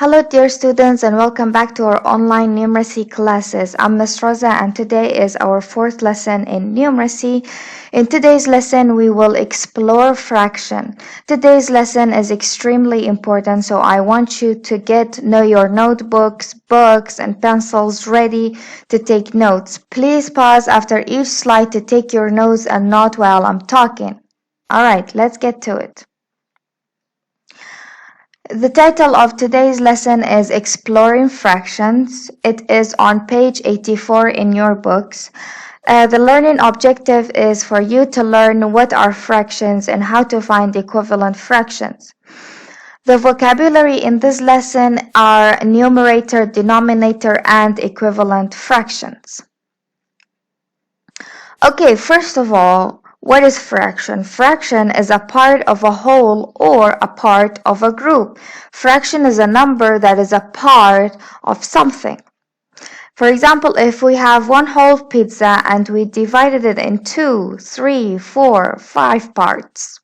Hello dear students and welcome back to our online numeracy classes. I'm Ms. Rosa and today is our fourth lesson in numeracy. In today's lesson we will explore fraction. Today's lesson is extremely important, so I want you to know your notebooks, books and pencils ready to take notes. Please pause after each slide to take your notes and not while I'm talking. Alright, let's get to it. The title of today's lesson is Exploring Fractions. It is on page 84 in your books. The learning objective is for you to learn what are fractions and how to find equivalent fractions. The vocabulary in this lesson are numerator, denominator, and equivalent fractions. Okay, first of all, what is fraction? Fraction is a part of a whole or a part of a group. Fraction is a number that is a part of something. For example, if we have one whole pizza and we divided it in 2, 3, 4, 5 parts,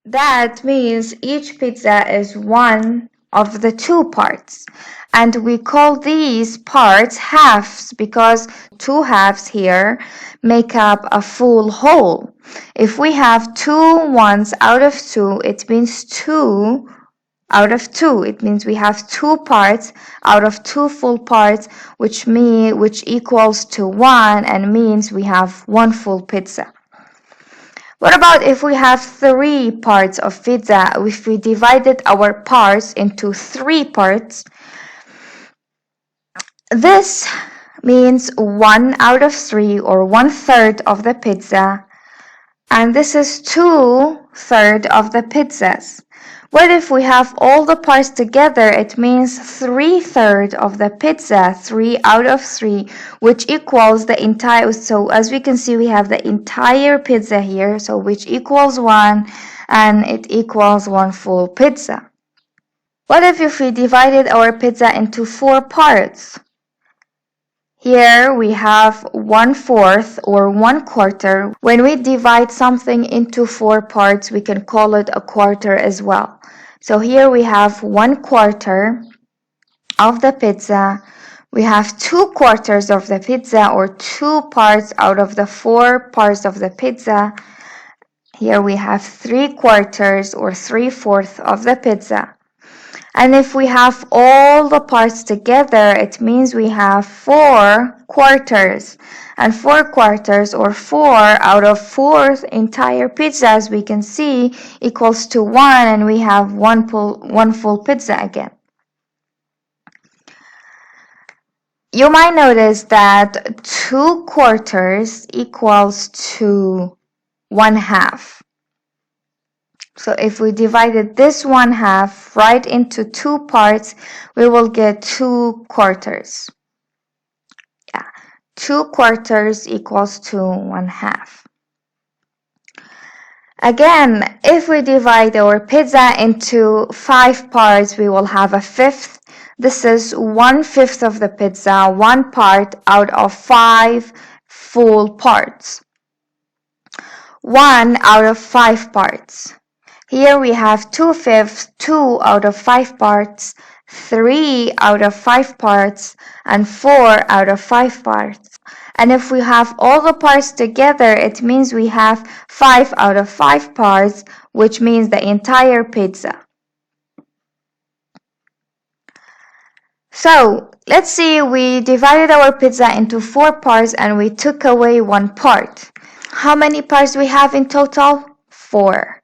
that means each pizza is one of the 2 parts. And we call these parts halves because 2 halves here make up a full whole. If we have 2 ones out of 2, it means 2 out of 2. It means we have 2 parts out of 2 full parts, which equals to 1 and means we have 1 full pizza. What about if we have 3 parts of pizza? If we divided our parts into 3 parts, this means 1 out of 3 or 1/3 of the pizza, and this is 2/3 of the pizzas. What if we have all the parts together? It means 3/3 of the pizza, 3 out of 3, which equals the entire. So as we can see, we have the entire pizza here, so which equals 1, and it equals 1 full pizza. What if we divided our pizza into 4 parts? Here we have 1/4 or 1/4. When we divide something into 4 parts, we can call it a quarter as well. So here we have 1/4 of the pizza. We have 2/4 of the pizza, or 2 parts out of the 4 parts of the pizza. Here we have 3/4 or 3/4 of the pizza. And if we have all the parts together, it means we have 4/4. And 4/4 or 4 out of 4 entire pizzas, we can see, equals to 1, and we have one full pizza again. You might notice that 2/4 equals to 1/2. So if we divided this 1/2 right into 2 parts, we will get 2/4. Yeah, 2/4 equals to 1/2. Again, if we divide our pizza into 5 parts, we will have a fifth. This is 1/5 of the pizza, 1 part out of 5 full parts. 1 out of 5 parts. Here we have 2/5, 2 out of 5 parts, 3 out of 5 parts, and 4 out of 5 parts. And if we have all the parts together, it means we have 5 out of 5 parts, which means the entire pizza. So let's see, we divided our pizza into 4 parts and we took away 1 part. How many parts do we have in total? 4.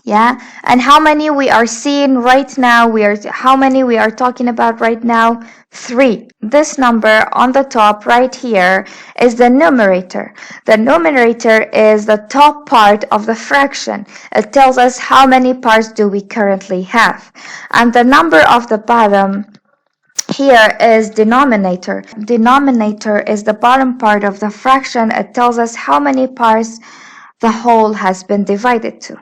Yeah, and how many we are seeing right now? How many we are talking about right now? 3. This number on the top right here is the numerator. The numerator is the top part of the fraction. It tells us how many parts do we currently have. And the number of the bottom here is denominator. Denominator is the bottom part of the fraction. It tells us how many parts the whole has been divided to.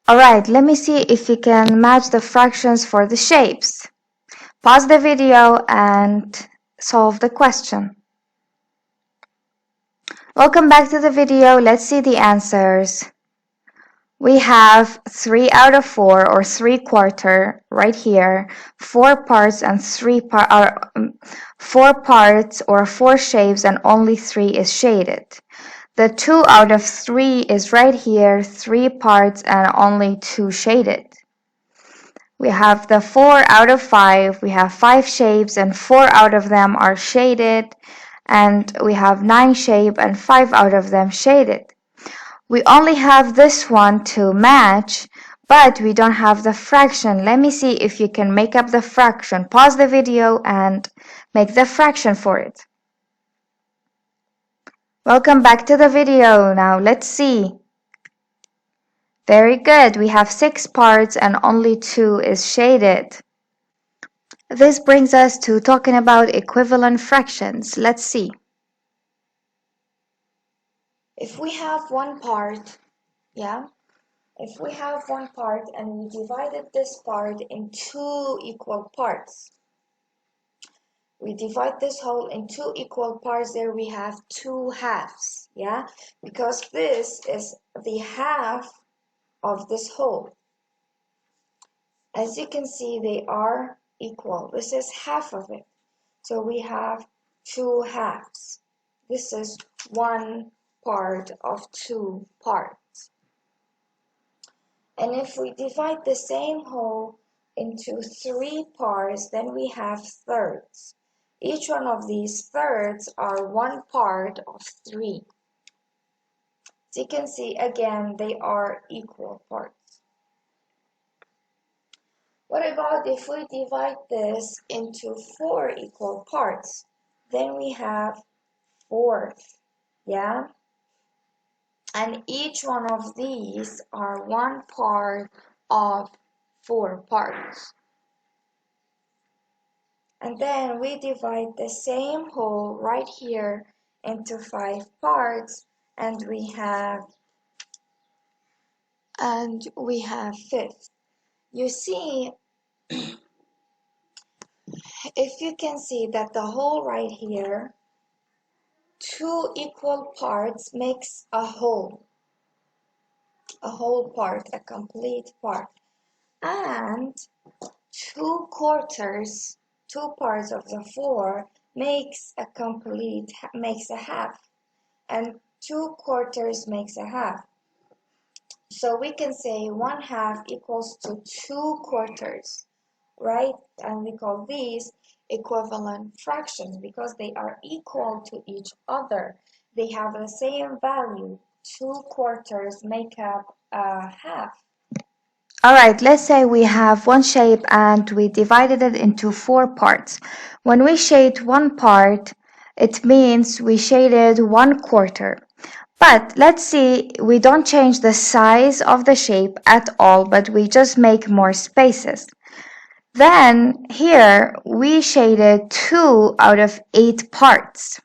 Alright, let me see if we can match the fractions for the shapes. Pause the video and solve the question. Welcome back to the video. Let's see the answers. We have 3 out of 4 or 3/4 right here, 4 parts and 4 parts or 4 shapes and only 3 is shaded. The 2 out of 3 is right here, 3 parts and only 2 shaded. We have the 4 out of 5, we have 5 shapes and 4 out of them are shaded, and we have 9 shapes and 5 out of them shaded. We only have this one to match, but we don't have the fraction. Let me see if you can make up the fraction. Pause the video and make the fraction for it. Welcome back to the video. Now let's see. Very good. We have 6 parts and only 2 is shaded. This brings us to talking about equivalent fractions. Let's see. If we have one part, if we have one part and we divided this part in 2 equal parts, we divide this whole in 2 equal parts, there we have 2 halves, because this is the half of this whole. As you can see, they are equal. This is half of it, so we have 2 halves. This is one part of 2 parts. And if we divide the same whole into 3 parts, then we have thirds. Each one of these thirds are one part of 3. As you can see, again, they are equal parts. What about if we divide this into 4 equal parts? Then we have fourths, and each one of these are one part of 4 parts. And then we divide the same whole right here into 5 parts, and we have fifth. You see, if you can see that the whole right here, 2 equal parts makes a whole part, a complete part, and 2 quarters, 2 parts of the 4 makes a half, and 2 quarters makes a half. So we can say 1/2 equals to 2 quarters, right? And we call these equivalent fractions because they are equal to each other. They have the same value. 2 quarters make up a half. Alright, let's say we have one shape and we divided it into 4 parts. When we shade one part, it means we shaded 1/4. But let's see, we don't change the size of the shape at all, but we just make more spaces. Then here we shaded 2 out of 8 parts.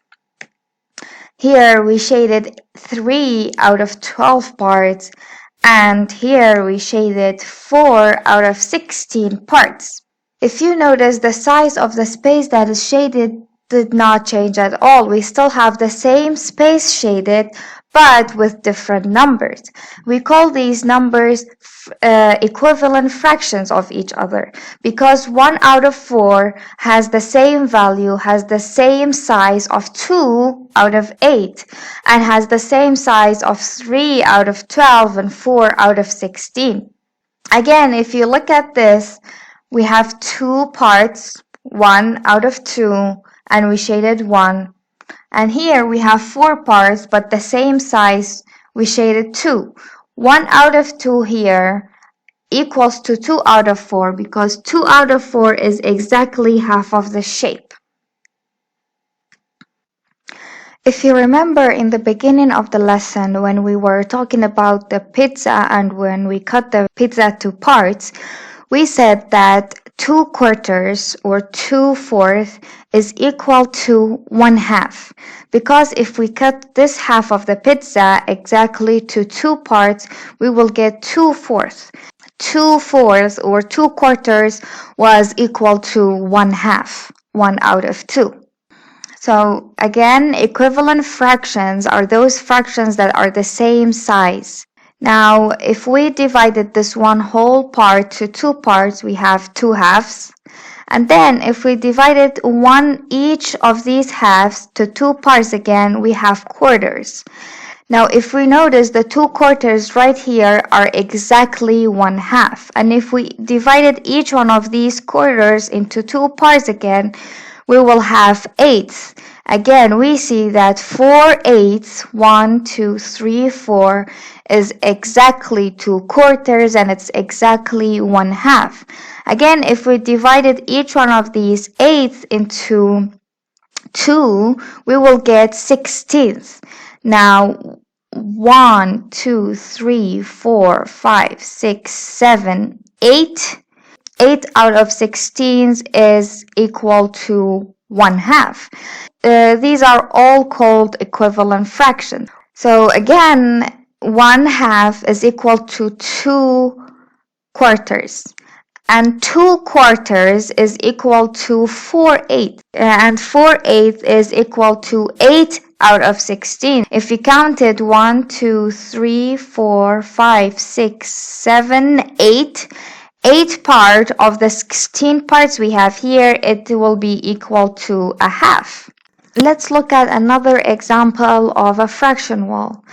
Here we shaded 3 out of 12 parts, and here we shaded 4 out of 16 parts. If you notice, the size of the space that is shaded did not change at all. We still have the same space shaded, but with different numbers. We call these numbers equivalent fractions of each other because 1 out of 4 has the same value, has the same size of 2 out of 8, and has the same size of 3 out of 12 and 4 out of 16. Again, if you look at this, we have 2 parts, 1 out of 2, and we shaded 1. And here we have 4 parts, but the same size, we shaded 2. 1 out of 2 here equals to 2 out of 4 because 2 out of 4 is exactly half of the shape. If you remember in the beginning of the lesson when we were talking about the pizza and when we cut the pizza to parts, we said that 2/4 or 2/4 is equal to 1/2 because if we cut this half of the pizza exactly to 2 parts, we will get 2/4. 2/4 or 2/4 was equal to 1/2, 1 out of 2. So again, equivalent fractions are those fractions that are the same size. Now, if we divided this one whole part to two parts, we have 2 halves. And then if we divided each of these halves to 2 parts again, we have quarters. Now, if we notice, the 2 quarters right here are exactly 1 half. And if we divided each one of these quarters into 2 parts again, we will have eighths. Again, we see that 4 eighths, 1, 2, 3, 4, is exactly 2 quarters, and it's exactly 1 half. Again, if we divided each one of these eighths into 2, we will get 16ths. Now, 1, 2, 3, 4, 5, 6, 7, 8. 8 out of 16 is equal to 1 half. These are all called equivalent fractions. So again, 1 half is equal to 2 quarters. And 2 quarters is equal to 4 eighths. And 4 eighths is equal to 8 out of 16. If we counted 1, 2, 3, 4, 5, 6, 7, 8, 8 part of the 16 parts we have here, it will be equal to a half. Let's look at another example of a fraction wall.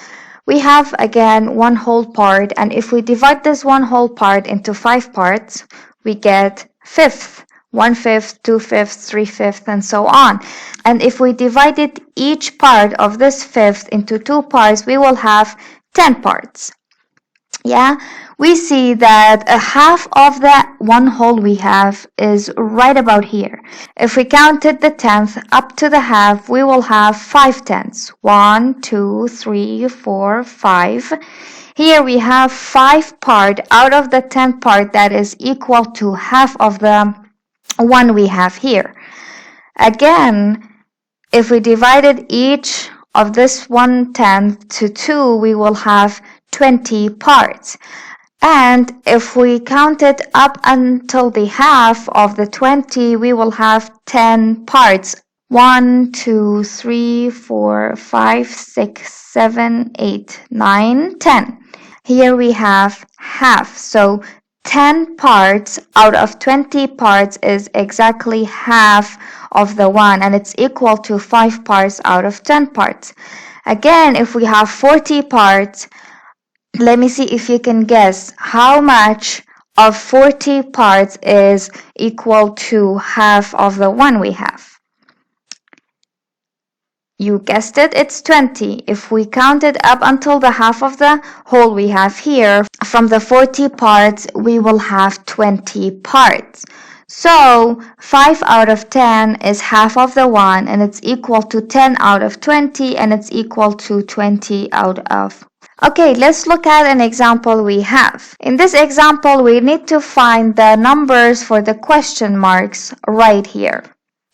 We have again one whole part, and if we divide this one whole part into 5 parts, we get fifth, 1/5, 2/5, 3/5, and so on. And if we divided each part of this fifth into 2 parts, we will have 10 parts. Yeah, we see that a half of the one whole we have is right about here. If we counted the 10th up to the half, we will have 5 tenths. 1, 2, 3, 4, 5. Here we have 5 part out of the 10th part that is equal to half of the one we have here. Again, if we divided each of this 1/10 to 2, we will have 20 parts. And if we count it up until the half of the 20, we will have 10 parts. 1, 2, 3, 4, 5, 6, 7, 8, 9, 10. Here we have half. So 10 parts out of 20 parts is exactly half of the one, and it's equal to 5 parts out of 10 parts. Again, if we have 40 parts, let me see if you can guess how much of 40 parts is equal to half of the one we have. You guessed it, it's 20. If we count it up until the half of the whole we have here, from the 40 parts, we will have 20 parts. So 5 out of 10 is half of the one, and it's equal to 10 out of 20, and it's equal to 20 out of. Okay, let's look at an example we have. In this example, we need to find the numbers for the question marks right here.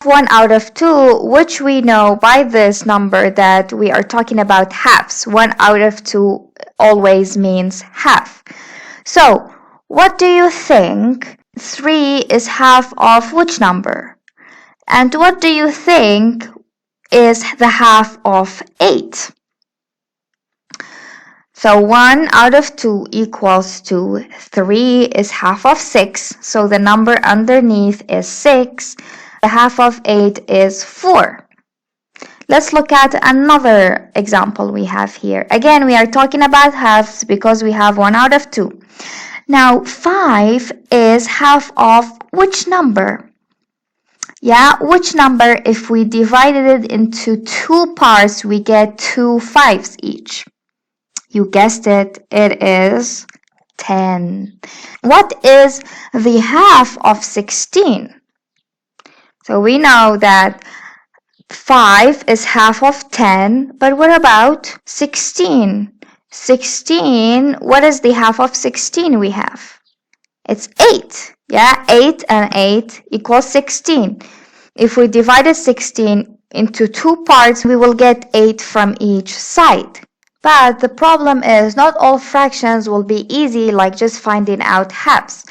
1 out of 2, which we know by this number that we are talking about halves. 1 out of 2 always means half. So, what do you think 3 is half of which number? And what do you think is the half of 8? So 1 out of 2 equals to 3 is half of 6. So the number underneath is 6. The half of 8 is 4. Let's look at another example we have here. Again, we are talking about halves because we have 1 out of 2. Now 5 is half of which number? Yeah, which number? If we divided it into 2 parts, we get 2 5s each. You guessed it, it is 10. What is the half of 16? So we know that 5 is half of 10, but what about 16? 16, what is the half of 16 we have? It's 8. Yeah, 8 and 8 equals 16. If we divided 16 into 2 parts, we will get 8 from each side. But the problem is not all fractions will be easy, like just finding out halves.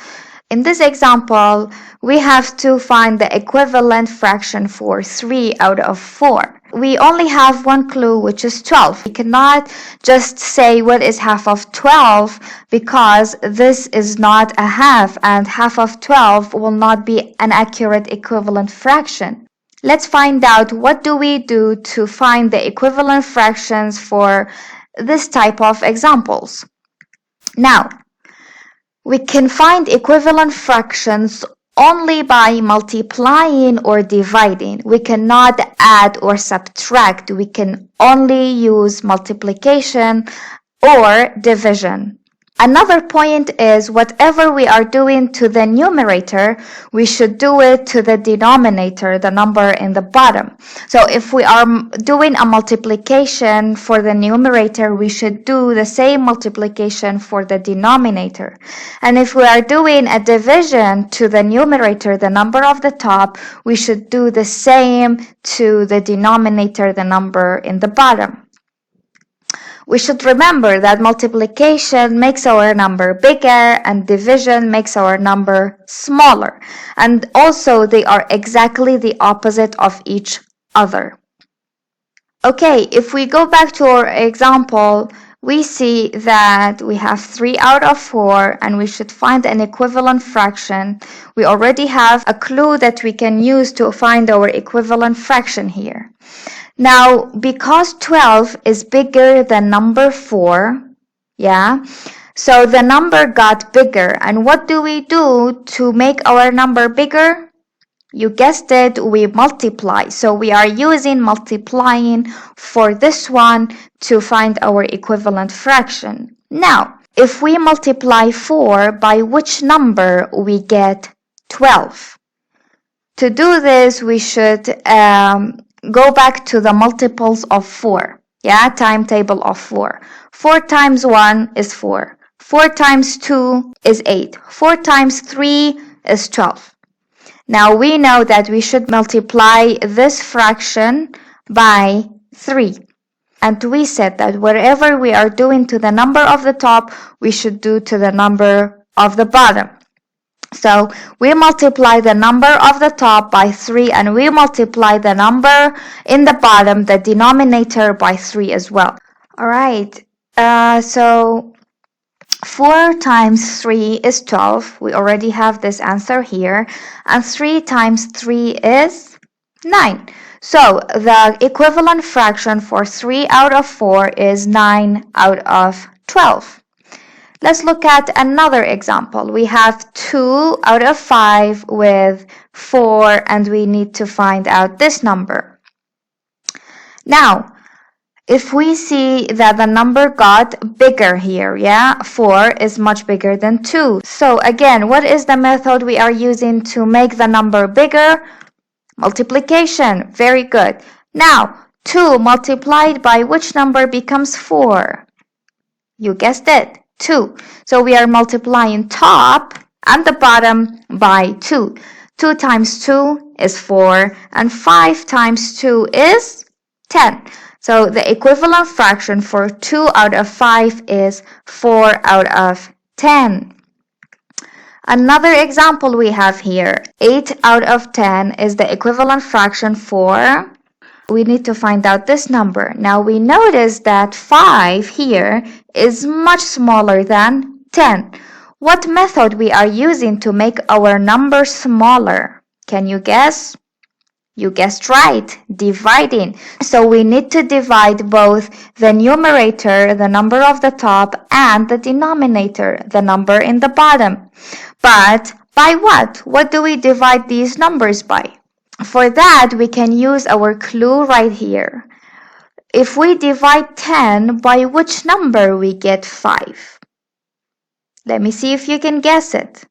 In this example, we have to find the equivalent fraction for 3 out of 4. we only have one clue, which is 12. We cannot just say what is half of 12 because this is not a half, and half of 12 will not be an accurate equivalent fraction. Let's find out what do we do to find the equivalent fractions for this type of examples. Now, we can find equivalent fractions only by multiplying or dividing. We cannot add or subtract. We can only use multiplication or division. Another point is whatever we are doing to the numerator, we should do it to the denominator, the number in the bottom. So if we are doing a multiplication for the numerator, we should do the same multiplication for the denominator. And if we are doing a division to the numerator, the number of the top, we should do the same to the denominator, the number in the bottom. We should remember that multiplication makes our number bigger and division makes our number smaller. And also they are exactly the opposite of each other. Okay, if we go back to our example, we see that we have 3 out of 4 and we should find an equivalent fraction. We already have a clue that we can use to find our equivalent fraction here. Now, because 12 is bigger than number 4, yeah, so the number got bigger. And what do we do to make our number bigger? You guessed it, we multiply. So we are using multiplying for this one to find our equivalent fraction. Now, if we multiply 4 by which number, we get 12. To do this, we should go back to the multiples of 4. Yeah, timetable of 4. 4 times 1 is 4. 4 times 2 is 8. 4 times 3 is 12. Now we know that we should multiply this fraction by 3. And we said that whatever we are doing to the number of the top, we should do to the number of the bottom. So we multiply the number of the top by 3 and we multiply the number in the bottom, the denominator, by 3 as well. Alright, so 4 times 3 is 12. We already have this answer here. And 3 times 3 is 9. So the equivalent fraction for 3 out of 4 is 9 out of 12. Let's look at another example. We have 2 out of 5 with 4 and we need to find out this number. Now, if we see that the number got bigger here, yeah, 4 is much bigger than 2. So again, what is the method we are using to make the number bigger? Multiplication. Very good. Now, 2 multiplied by which number becomes 4? You guessed it. 2. So we are multiplying top and the bottom by 2. 2 times 2 is 4 and 5 times 2 is 10. So the equivalent fraction for 2 out of 5 is 4 out of 10. Another example we have here, 8 out of 10 is the equivalent fraction for, we need to find out this number. Now we notice that 5 here is much smaller than 10. What method we are using to make our number smaller? Can you guess? You guessed right, dividing. So we need to divide both the numerator, the number of the top, and the denominator, the number in the bottom. But by what? What do we divide these numbers by? For that, we can use our clue right here. If we divide 10 by which number, we get 5. Let me see if you can guess it.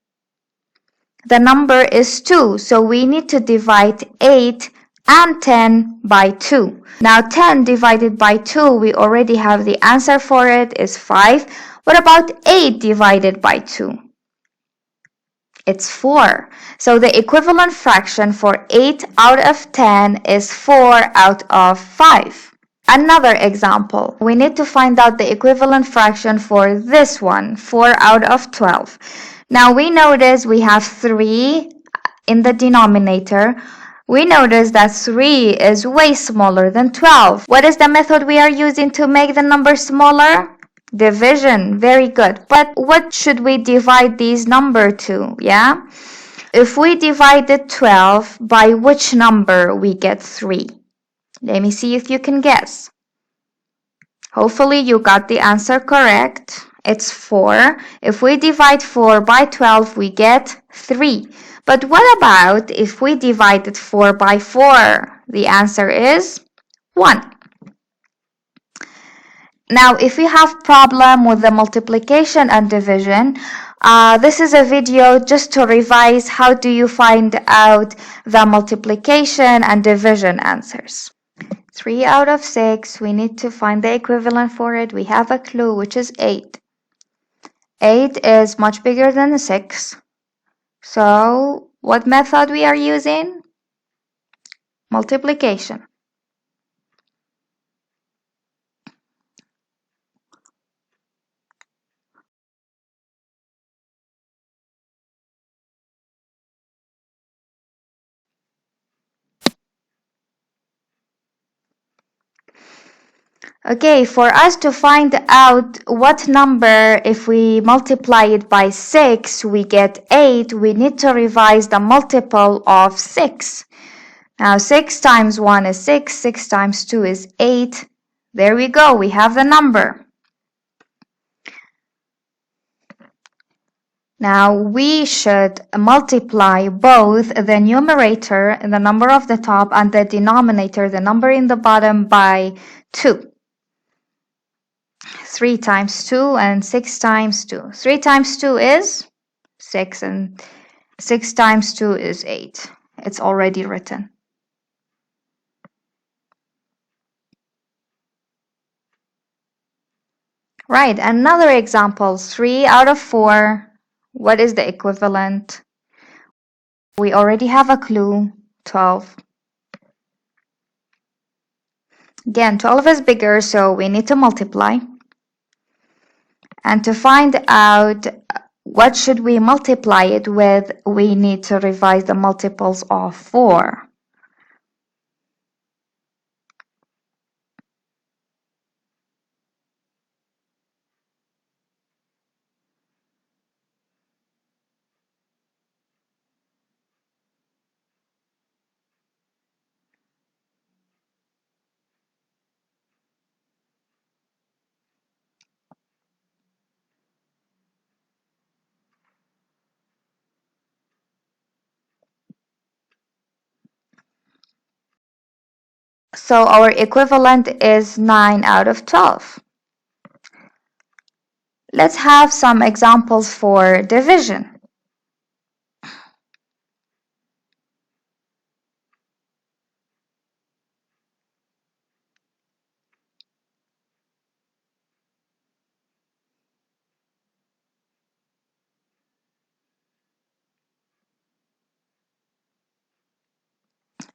The number is 2, so we need to divide 8 and 10 by 2. Now 10 divided by 2, we already have the answer for it, is 5. What about 8 divided by 2? It's 4. So the equivalent fraction for 8 out of 10 is 4 out of 5. Another example, we need to find out the equivalent fraction for this one, 4 out of 12. Now we notice we have 3 in the denominator. We notice that 3 is way smaller than 12. What is the method we are using to make the number smaller? Division. Very good. But what should we divide these number to? Yeah? If we divided 12 by which number we get 3? Let me see if you can guess. Hopefully you got the answer correct. It's 4. If we divide 4 by 12, we get 3. But what about if we divided 4 by 4? The answer is 1. Now, if you have problem with the multiplication and division, this is a video just to revise how do you find out the multiplication and division answers. 3 out of 6, we need to find the equivalent for it. We have a clue, which is 8. 8 is much bigger than 6. So, what method we are using? Multiplication. Okay, for us to find out what number, if we multiply it by 6, we get 8, we need to revise the multiple of 6. Now 6 times 1 is 6, 6 times 2 is 8. There we go, we have the number. Now we should multiply both the numerator, the number of the top, and the denominator, the number in the bottom, by 2. 3 times 2 and 6 times 2. 3 times 2 is 6 and 6 times 2 is 8. It's already written. Right, another example, 3 out of 4. What is the equivalent? We already have a clue, 12. Again, 12 is bigger, so we need to multiply. And to find out what should we multiply it with, we need to revise the multiples of 4. So our equivalent is 9 out of 12. Let's have some examples for division.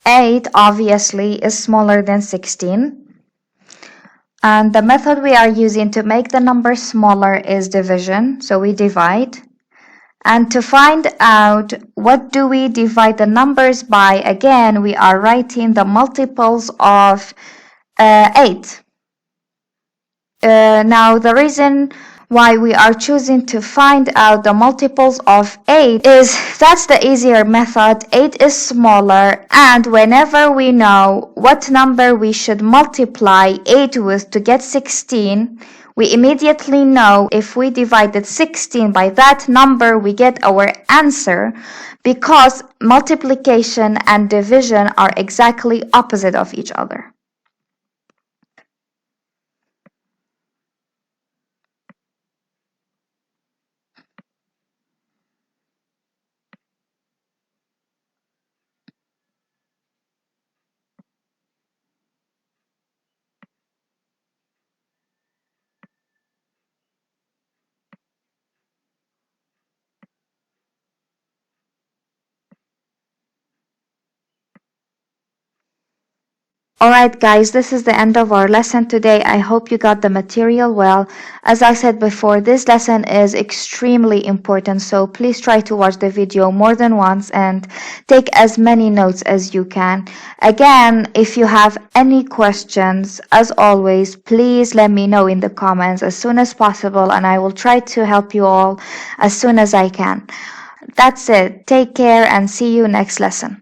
8 obviously is smaller than 16. And the method we are using to make the number smaller is division. So we divide. And to find out what do we divide the numbers by, again, we are writing the multiples of 8. Now, the reason why we are choosing to find out the multiples of 8 is that's the easier method. 8 is smaller, and whenever we know what number we should multiply 8 with to get 16, we immediately know if we divided 16 by that number, we get our answer, because multiplication and division are exactly opposite of each other. Alright guys, this is the end of our lesson today. I hope you got the material well. As I said before, this lesson is extremely important, so please try to watch the video more than once and take as many notes as you can. Again, if you have any questions, as always, please let me know in the comments as soon as possible, and I will try to help you all as soon as I can. That's it. Take care and see you next lesson.